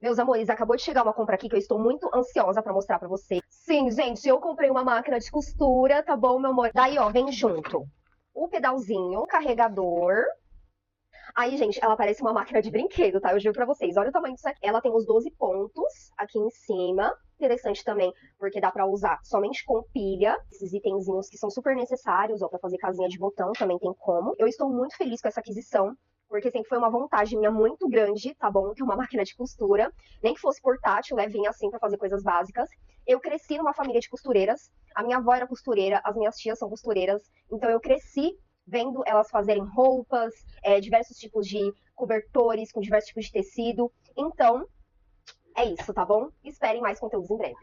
Meus amores, acabou de chegar uma compra aqui que eu estou muito ansiosa pra mostrar pra vocês. Sim, gente, eu comprei uma máquina de costura, tá bom, meu amor? Daí, ó, vem junto o pedalzinho, o carregador. Aí, gente, ela parece uma máquina de brinquedo, tá? Eu juro pra vocês. Olha o tamanho disso aqui. Ela tem os 12 pontos aqui em cima. Interessante também, porque dá pra usar somente com pilha. Esses itenzinhos que são super necessários, ó, pra fazer casinha de botão também tem como. Eu estou muito feliz com essa aquisição, porque sempre foi uma vontade minha muito grande, tá bom? Ter uma máquina de costura. Nem que fosse portátil, levinha assim, pra fazer coisas básicas. Eu cresci numa família de costureiras. A minha avó era costureira, as minhas tias são costureiras. Então eu cresci vendo elas fazerem roupas, diversos tipos de cobertores com diversos tipos de tecido. Então, é isso, tá bom? Esperem mais conteúdos em breve.